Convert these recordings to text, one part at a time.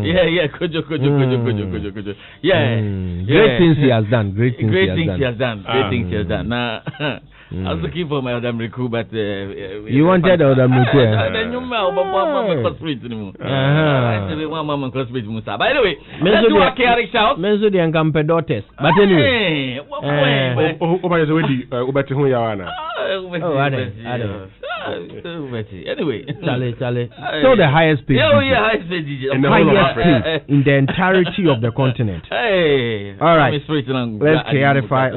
Kojo. Yeah. Great things he has done. Great things he has done. Now, I was looking for my Adam Riku, but you wanted Adam Riku. By the way, let's do a chaotic shout. Menzo the Angampe daughters. But anyway, anyway, Charlie. So the highest paid DJ. Highest paid DJ. Highest paid in the entirety of the continent. Hey. All right. Let's chaotify.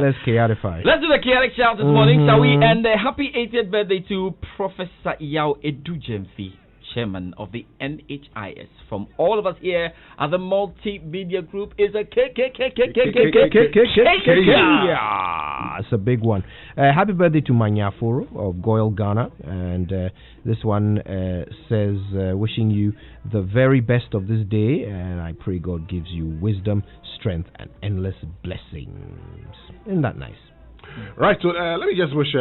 Let's do the chaotic shout this morning, shall we? And happy 80th birthday to Professor Yao Edujemfi, Chairman of the NHIS. From all of us here at the Multimedia Group, is a yeah, it's a big one. Happy birthday to Manyaforo of Goyle, Ghana, and this one says, wishing you the very best of this day, and I pray God gives you wisdom, strength, and endless blessings. Isn't that nice? Right, so let me just wish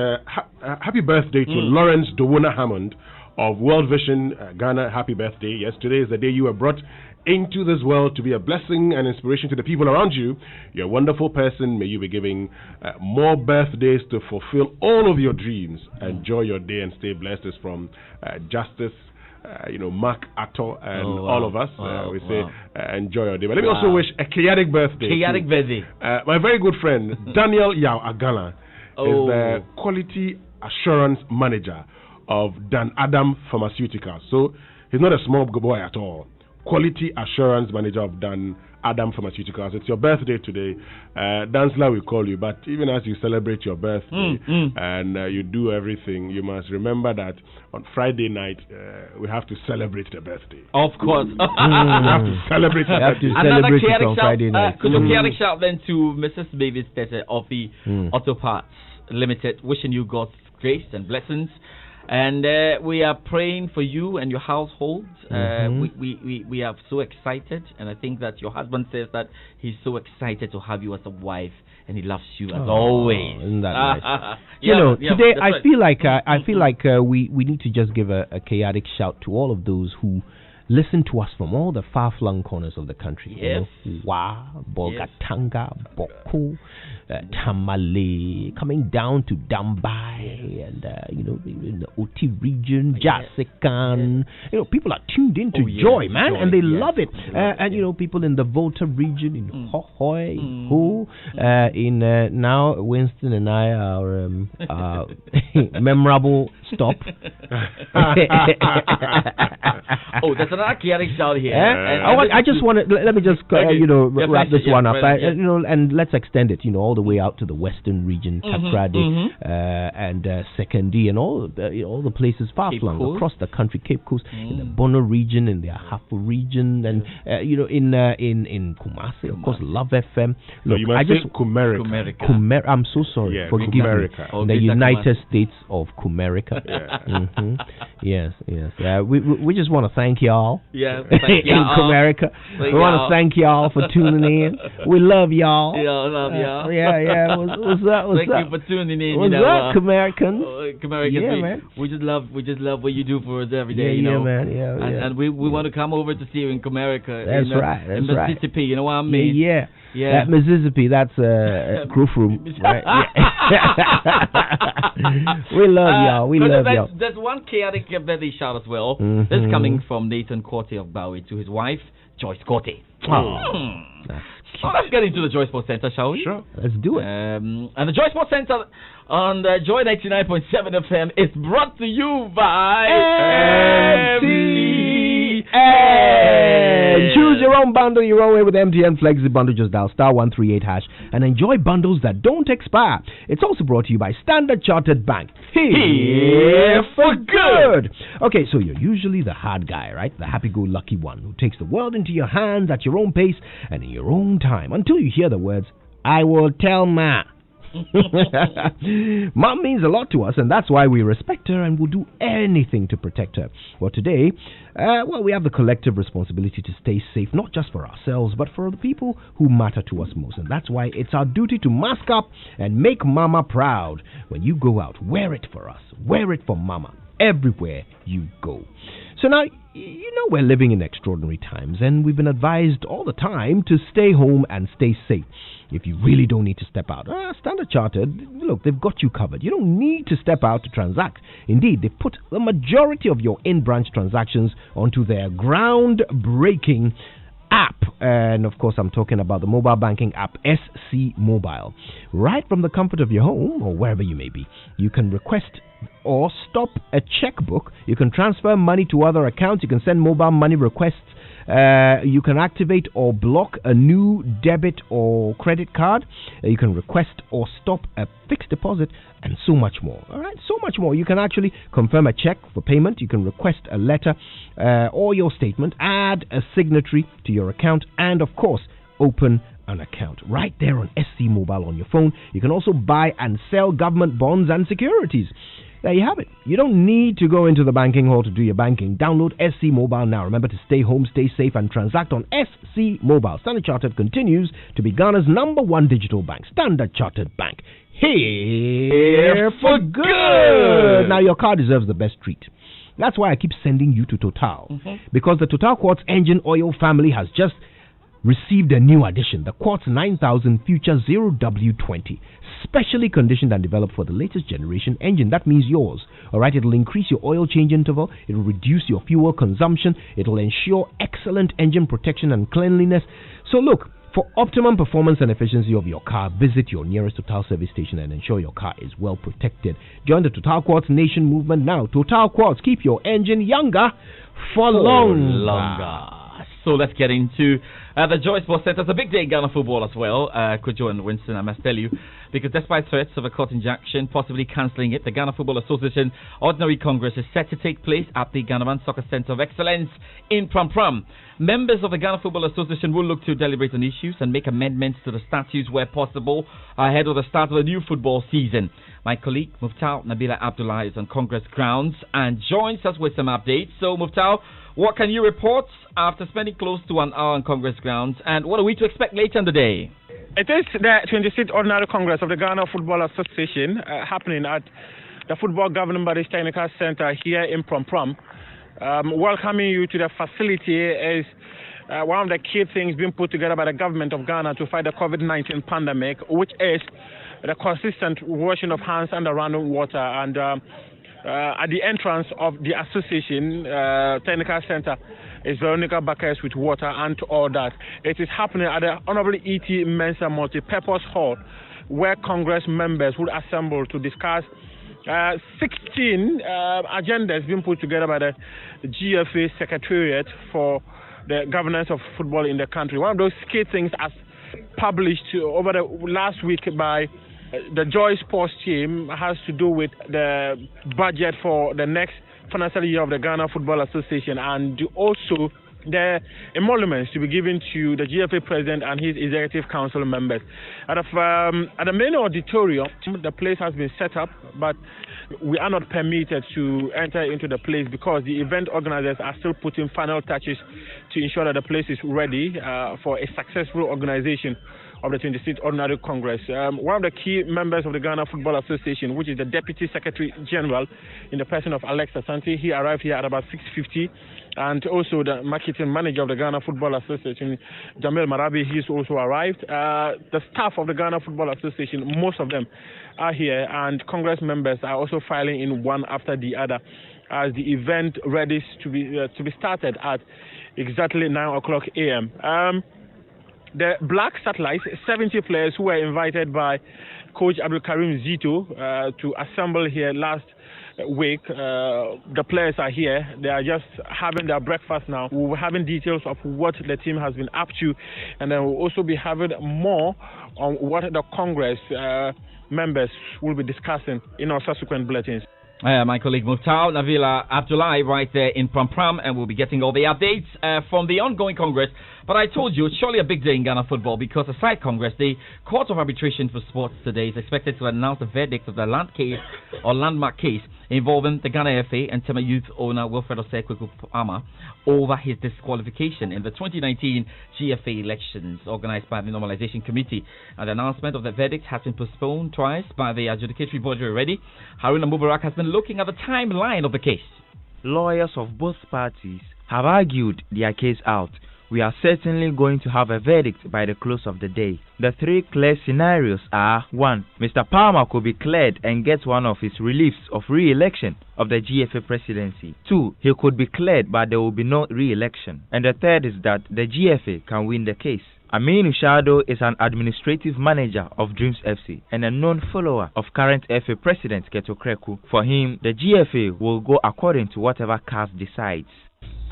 happy birthday to Lawrence Dowona Hammond of World Vision Ghana. Happy birthday. Yes, today is the day you were brought into this world to be a blessing and inspiration to the people around you. You're a wonderful person. May you be giving more birthdays to fulfill all of your dreams. Enjoy your day and stay blessed. Is from Justice, Mark Atto and all of us. We say enjoy your day. But let me also wish a chaotic birthday. My very good friend Daniel Yao Agala is the Quality Assurance Manager of Dan Adam Pharmaceuticals. So he's not a small boy at all. Quality Assurance Manager of Dan Adam Pharmaceuticals. It's your birthday today. Dansla will call you, but even as you celebrate your birthday and you do everything, you must remember that on Friday night we have to celebrate the birthday. Of course. We have to celebrate the birthday. Another chaotic on Friday night. Could you chaotic shout then to Mrs. Mavis Tete of the Auto Parts Limited, wishing you God's grace and blessings. And we are praying for you and your household. We are so excited, and I think that your husband says that he's so excited to have you as a wife, and he loves you as always. Isn't that nice? Today I feel like we need to just give a chaotic shout to all of those who listen to us from all the far-flung corners of the country. Yes. Bolgatanga, Boko, Tamale, coming down to Dambai, and in the Oti region, Jasikan. People are tuned in to Joy, man, and they love it. And people in the Volta region, in Hohoi, in now Winston and I are memorable stop. That's another chaotic shout here. I just want to let me just wrap this one up. And let's extend it, all the way out to the western region, Takrady, and Sekondi, and all the places far flung across the country, Cape Coast, in the Bono region, in the Ahafo region, and in Kumasi, of course, Love FM. Look, you must say Kumerica. I'm so sorry. Yeah, forgive me. The United States of Kumerica. Yes. We just want to thank y'all. Yeah, thank y'all. In Kumerica. We want to thank y'all for tuning in. We love y'all. Love y'all. Yeah. What's up? Thank you for tuning in. What's up, Kumaricans? Kumaricans, man. We just love what you do for us every day. Man. And we want to come over to see you in Kumerica. That's right. In Mississippi, you know what I mean? Yeah. That Mississippi, that's Grove Room, right? We love y'all. We love y'all. There's one chaotic birthday shout as well. This is coming from Nathan Corte of Bowie to his wife, Joyce Corte. Let's get into the Joy Sports Center, shall we? Sure. Let's do it. And the Joy Sports Center on the Joy 99.7 FM is brought to you by MTN. Choose your own bundle your own way with MTN Flexi Bundle. Just dial *138# and enjoy bundles that don't expire. It's also brought to you by Standard Chartered Bank. Here for good. Okay, so you're usually the hard guy, right? The happy-go-lucky one who takes the world into your hands at your own pace and in your own time until you hear the words, "I will tell Ma." Mom means a lot to us, and that's why we respect her and will do anything to protect her. Well, today, we have the collective responsibility to stay safe, not just for ourselves, but for the people who matter to us most. And that's why it's our duty to mask up and make Mama proud. When you go out, wear it for us. Wear it for Mama everywhere you go. So now, we're living in extraordinary times, and we've been advised all the time to stay home and stay safe. If you really don't need to step out, Standard Chartered, look, they've got you covered. You don't need to step out to transact. Indeed, they've put the majority of your in-branch transactions onto their groundbreaking app. And of course, I'm talking about the mobile banking app SC Mobile. Right from the comfort of your home or wherever you may be, you can request or stop a checkbook. You can transfer money to other accounts. You can send mobile money requests. You can activate or block a new debit or credit card. You can request or stop a fixed deposit, and so much more. All right, so much more. You can actually confirm a check for payment. You can request a letter or your statement, add a signatory to your account, and of course, open an account right there on SC Mobile on your phone. You can also buy and sell government bonds and securities. There you have it. You don't need to go into the banking hall to do your banking. Download SC Mobile now. Remember to stay home, stay safe, and transact on SC Mobile. Standard Chartered continues to be Ghana's #1 digital bank. Standard Chartered Bank. Here for good. Now, your car deserves the best treat. That's why I keep sending you to Total. Because the Total Quartz engine oil family has just received a new addition, the Quartz 9000 Future 0W20, specially conditioned and developed for the latest generation engine. That means yours. All right, it'll increase your oil change interval, it'll reduce your fuel consumption, it'll ensure excellent engine protection and cleanliness. So look, for optimum performance and efficiency of your car, visit your nearest Total service station and ensure your car is well protected. Join the Total Quartz Nation movement now. Total Quartz, keep your engine younger for longer. So let's get into the Joy Sports Center. It's a big day in Ghana football as well. Kojo and Winston, I must tell you, because despite threats of a court injunction possibly cancelling it, the Ghana Football Association Ordinary Congress is set to take place at the Ghana Soccer Center of Excellence in Pram Pram. Members of the Ghana Football Association will look to deliberate on issues and make amendments to the statutes where possible ahead of the start of the new football season. My colleague Muftau Nabila Abdullah is on Congress grounds and joins us with some updates. So Muftau, what can you report after spending close to an hour on Congress grounds, and what are we to expect later in the day? It is the 26th Ordinary Congress of the Ghana Football Association happening at the Football Governing Body Technical Center here in Pram Pram. Welcoming you to the facility is one of the key things being put together by the government of Ghana to fight the COVID-19 pandemic, which is the consistent washing of hands and running water. And at the entrance of the association technical center is Veronica Buckets with water and all that. It is happening at the Honorable E.T. Mensah Multi-Purpose Hall, where Congress members will assemble to discuss 16 agendas being put together by the GFA Secretariat for the governance of football in the country. One of those key things as published over the last week by the Joy Sports team has to do with the budget for the next financial year of the Ghana Football Association, and also the emoluments to be given to the GFA president and his executive council members. At the main auditorium, the place has been set up, but we are not permitted to enter into the place because the event organizers are still putting final touches to ensure that the place is ready for a successful organization of the 26th Ordinary Congress. One of the key members of the Ghana Football Association, which is the Deputy Secretary General in the person of Alex Asante, he arrived here at about 6:50, and also the marketing manager of the Ghana Football Association, Jamil Marabi, he's also arrived. The staff of the Ghana Football Association, most of them are here, and Congress members are also filing in one after the other as the event ready to be started at exactly 9 o'clock a.m. The Black Satellites, 70 players who were invited by Coach Abdul Karim Zito to assemble here last week. The players are here. They are just having their breakfast now. We'll be having details of what the team has been up to, and then we'll also be having more on what the Congress members will be discussing in our subsequent bulletins. My colleague Muftau Nabila Abdullah right there in Pram Pram, and we'll be getting all the updates from the ongoing Congress. But I told you, it's surely a big day in Ghana football because aside Congress, the Court of Arbitration for Sports today is expected to announce the verdict of the landmark case involving the Ghana FA and Tema Youth owner Wilfred Osei Palmer over his disqualification in the 2019 GFA elections organized by the Normalization Committee. And the announcement of the verdict has been postponed twice by the adjudicatory body already. Haruna Mubarak has been looking at the timeline of the case. Lawyers of both parties have argued their case out. We are certainly going to have a verdict by the close of the day. The three clear scenarios are: 1. Mr. Palmer could be cleared and get one of his reliefs of re-election of the GFA presidency. 2. He could be cleared but there will be no re-election. And the third is that the GFA can win the case. Aminu Shado is an administrative manager of Dreams FC and a known follower of current FA president Keto Kreku. For him, the GFA will go according to whatever CAS decides.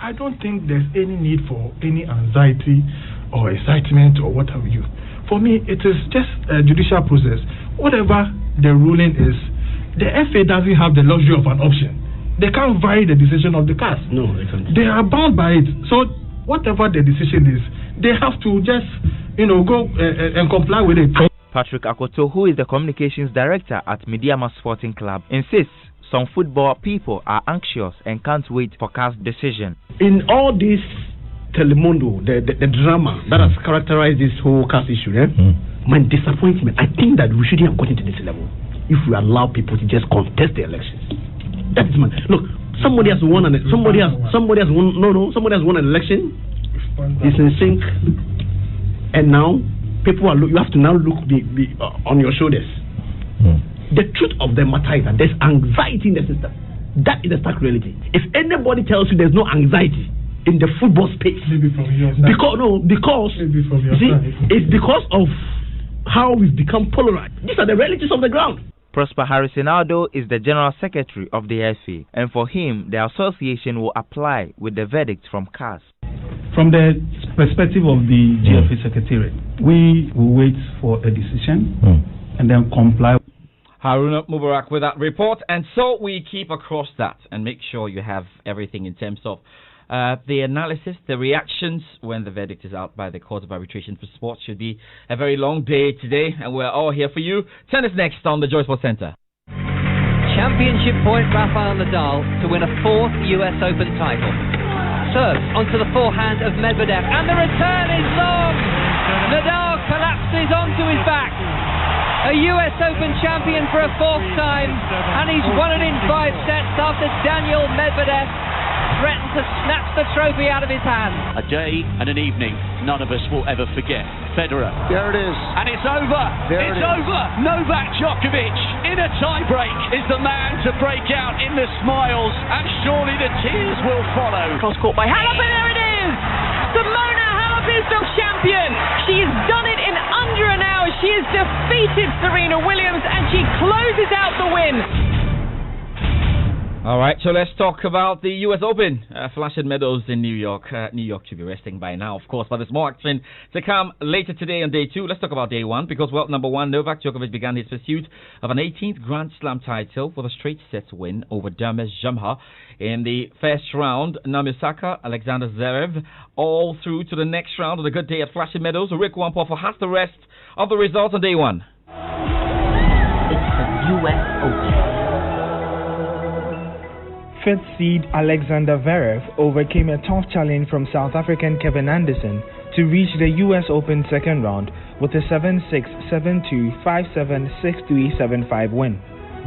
I don't think there's any need for any anxiety or excitement or what have you. For me, it is just a judicial process. Whatever the ruling is, the FA doesn't have the luxury of an option. They can't vary the decision of the CAS. No, they can't. They are bound by it. So whatever the decision is, they have to just, go and comply with it. Patrick Akoto, who is the communications director at Mediama Sporting Club, insists some football people are anxious and can't wait for CAS decision. In all this telemundo, the drama that has characterized this whole CAS issue, my disappointment, I think that we shouldn't have gotten to this level if we allow people to just contest the elections. That is look. Somebody has won an election. It's in sync, and now people are. You have to now look on your shoulders. The truth of the matter is that there's anxiety in the system. That is the stark reality. If anybody tells you there's no anxiety in the football space, maybe from yours, it's because of how we've become polarized. These are the realities of the ground. Prosper Harrison Aldo is the General Secretary of the FA, and for him, the association will apply with the verdict from CAS. From the perspective of the GFA Secretariat, we will wait for a decision and then comply. Haruna Mubarak with that report, and so we keep across that and make sure you have everything in terms of the analysis, the reactions when the verdict is out by the Court of Arbitration for Sport. Should be a very long day today, and we're all here for you. Tennis next on the Joy Sports Center. Championship point Rafael Nadal to win a 4th US Open title. Serves onto the forehand of Medvedev, and the return is long. Nadal collapses onto his back. A US Open champion for a 4th time, and he's won it in 5 sets after Daniel Medvedev threatened to snatch the trophy out of his hand. A day and an evening none of us will ever forget. Federer. There it is. And it's over. It's over. Novak Djokovic, in a tiebreak, is the man to break out in the smiles, and surely the tears will follow. Cross court by Halep, and there it is! Simona Halep is the champion. She has done it in under an hour. She has defeated Serena Williams, and she closes out the win. All right, so let's talk about the US Open. Flushing Meadows in New York. New York should be resting by now, of course, but there's more action to come later today on day 2. Let's talk about day 1 because, well, number 1, Novak Djokovic began his pursuit of an 18th Grand Slam title with a straight set win over Dermes Jamha in the first round. Naomi Osaka, Alexander Zverev, all through to the next round of the good day at Flushing Meadows. Rick Wampoffo has the rest of the results on day 1. It's the US Open. 5th seed Alexander Zverev overcame a tough challenge from South African Kevin Anderson to reach the US Open second round with a 7-6, 7-2, 5-7, 6-3, 7-5 win.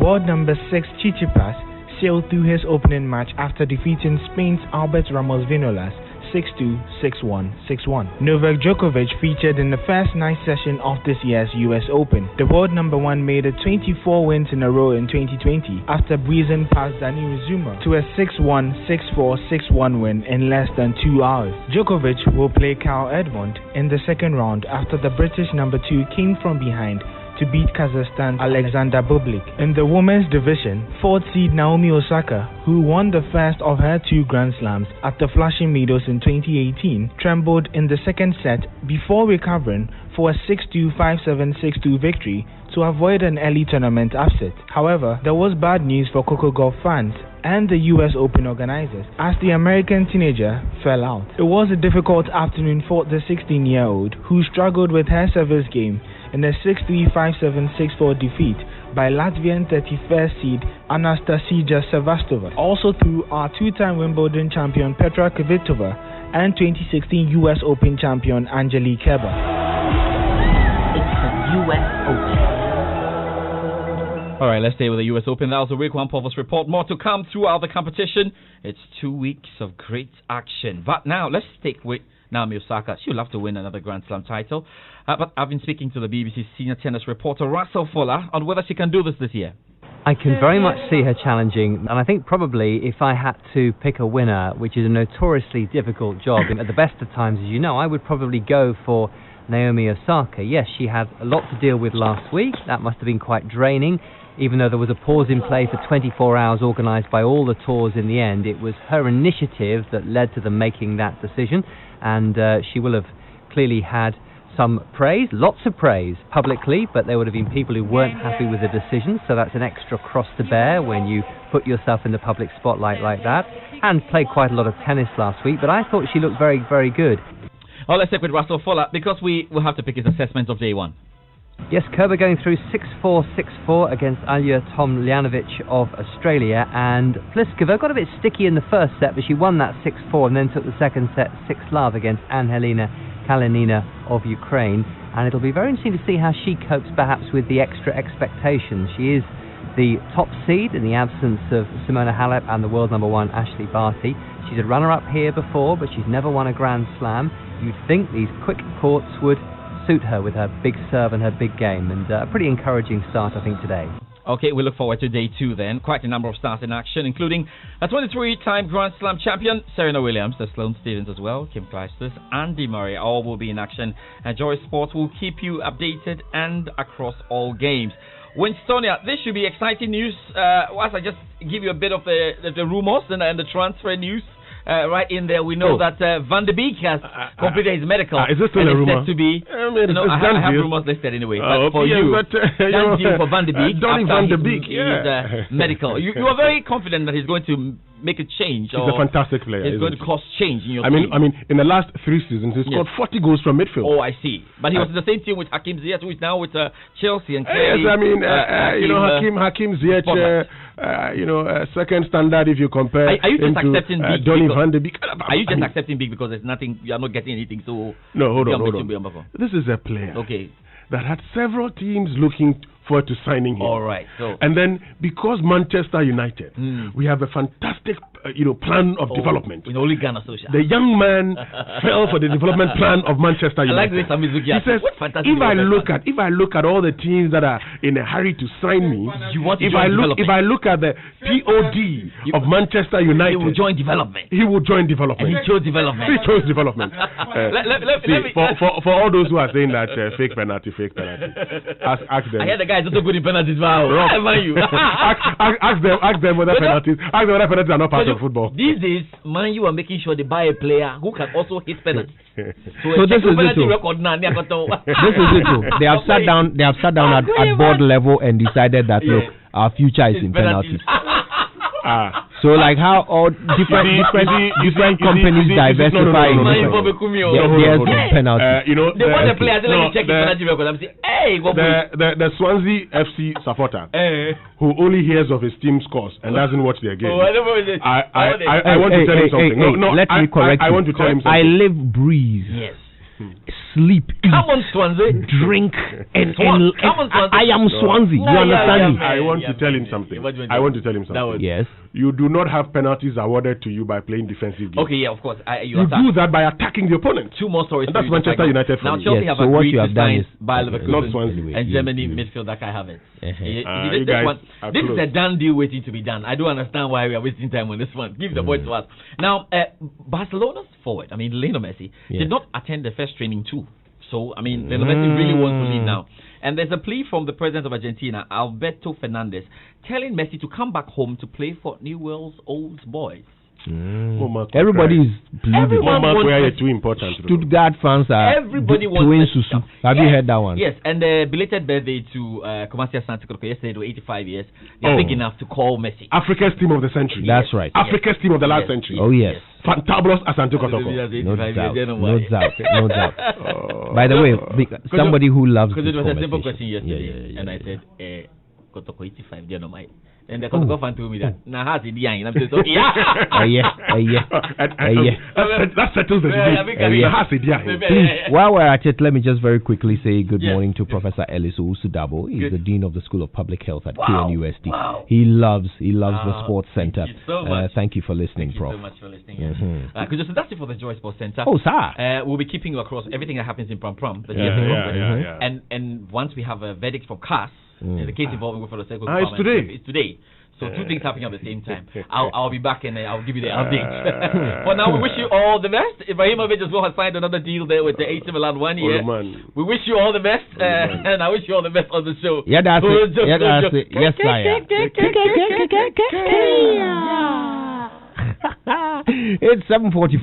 World number 6 Tsitsipas sailed through his opening match after defeating Spain's Albert Ramos Vinolas 6-2, 6-1, 6-1. Novak Djokovic featured in the first night session of this year's US Open. The world number 1 made it 24 wins in a row in 2020 after breezing past Dani Zuma to a 6-1, 6-4, 6-1 win in less than 2 hours. Djokovic will play Kyle Edmund in the second round after the British number 2 came from behind to beat Kazakhstan's Alexander Bublik. In the women's division, 4th seed Naomi Osaka, who won the first of her 2 Grand Slams at the Flushing Meadows in 2018, trembled in the second set before recovering for a 6-2, 5-7, 6-2 victory to avoid an early tournament upset. However, there was bad news for Coco Gauff fans and the US Open organizers as the American teenager fell out. It was a difficult afternoon for the 16-year-old who struggled with her service game in a 6-3, 5-7, 6-4 defeat by Latvian 31st seed Anastasia Sevastova. Also through our 2-time Wimbledon champion Petra Kvitova and 2016 US Open champion Angelique Kerber. It's the US Open. All right, let's stay with the U.S. Open. That was a week one Purpose report. More to come throughout the competition. It's 2 weeks of great action. But now, let's stick with Naomi Osaka. She would love to win another Grand Slam title. But I've been speaking to the BBC senior tennis reporter Russell Fuller on whether she can do this year. I can very much see her challenging, and I think probably if I had to pick a winner, which is a notoriously difficult job, and at the best of times, as you know, I would probably go for Naomi Osaka. Yes, she had a lot to deal with last week. That must have been quite draining. Even though there was a pause in play for 24 hours organised by all the tours in the end, it was her initiative that led to them making that decision, and she will have clearly had some praise, lots of praise publicly, but there would have been people who weren't happy with the decision, so that's an extra cross to bear when you put yourself in the public spotlight like that. And played quite a lot of tennis last week, but I thought she looked very, very good. Well, let's stick with Russell Fuller, because we will have to pick his assessment of day one. Yes, Kerber going through 6-4, 6-4 against Alya Tomljanovic of Australia, and Pliskova got a bit sticky in the first set, but she won that 6-4 and then took the second set 6-love against Anhelina Kalinina of Ukraine, and it'll be very interesting to see how she copes perhaps with the extra expectations. She is the top seed in the absence of Simona Halep and the world number one Ashley Barty. She's a runner-up here before, but she's never won a Grand Slam. You'd think these quick courts would suit her with her big serve and her big game, and a pretty encouraging start I think today. Okay, we look forward to day two then. Quite a number of stars in action, including a 23-time Grand Slam champion, Serena Williams, the Sloane Stephens as well, Kim Clijsters, Andy Murray, all will be in action. And Joy Sports will keep you updated and across all games. Winstonia, this should be exciting news. Whilst I just give you a bit of the rumours and the transfer news. Right in there, we know that Van de Beek has completed his medical. Is this still a rumor? Said to be. I have rumors listed anyway. But for yeah, you, done deal for Van de Beek. Donny Van de Beek, medical. You are very confident that he's going to make a change. He's a fantastic player. He's going to cause change in your team. I mean, in the last 3 seasons, he's scored 40 goals from midfield. Oh, I see. But he was in the same team with Hakim Ziyech, who is now with Chelsea and Yes, I mean, Hakim Ziyech. Second standard if you compare. Are you just accepting Beek? Donny Van de Beek. Are you just accepting Beek because there's nothing? You are not getting anything. So no, hold on. This is a player. Okay. That had several teams looking forward to signing him. All right. So. And then because Manchester United, we have a fantastic plan of development. In Ole Gunnar Solskjaer. The young man fell for the development plan of Manchester United. I like this. He says, if I look at all the teams that are in a hurry to sign me, if I look at the POD of Manchester United, he will join development. He will join development. And he chose development. He chose development. For all those who are saying that fake penalty. Ask them. I hear the guy is also good in penalties. Wow. Ask them whether penalties. Ask them whether penalties are not part of football. These days, Man U are making sure they buy a player who can also hit penalties. So this is it too. This is it too. They have sat down. They have sat down at board level and decided that look, our future is in penalties. So like how all different companies diversify in there's penalties. They want the players. Let me check the penalty record. I'm saying, hey, the Swansea FC supporter who only hears of his team scores and doesn't watch their game. I want to tell him something. Let me correct you. I want to tell him something. I live, breathe. Yes. Sleep, come on, Swansea, drink, and I am Swansea. You understand me? I want to tell him something. Yes. You do not have penalties awarded to you by playing defensive games. Okay, yeah, of course. You do that by attacking the opponent. 2 more stories. And that's Manchester United for now, Chelsea have agreed to sign by Leverkusen not Swansea. And Germany midfielder Kai Havertz. This is a done deal waiting to be done. I don't understand why we are wasting time on this one. Give the boy to us. Now, Barcelona's forward, Lionel Messi, did not attend the first training too. So, Lionel Messi really wants to leave now. And there's a plea from the president of Argentina, Alberto Fernandez, telling Messi to come back home to play for Newell's Old Boys. Everybody is believing. Too important. Stuttgart fans are doing susu. Have you heard that one? Yes, and belated birthday to Comacia Santa Cruz yesterday to 85 years. They're big enough to call Messi Africa's team of the century. That's right. Africa's team of the last century. Oh yes. Fantabulous Asante Kotoko. No doubt. By the way, somebody who loves because it was a simple question yesterday, and I said Kotoko 85. And the Kosovo fan told me that. Now, how's it? Yeah. And I'm saying, so, yeah. That settles the debate. While we're at it, let me just very quickly say good morning to Professor Ellis Usudabo. He's the Dean of the School of Public Health at KNUST. He loves the Sports Center. Thank you for listening, Prof. Thank you so much for listening. So that's it for the Joy Sports Center. Oh, sir. We'll be keeping you across everything that happens in Prom, the And once we have a verdict from CAS, the case involving Wilfred Oseko, it's today. So two things happening at the same time. I'll be back and I'll give you the update. For now, we wish you all the best. Ibrahimovic as well has signed another deal there with the AC Milan 1 year. We wish you all the best, and I wish you all the best on the show. Yeah, that's it. Yes, I am. It's 7:44.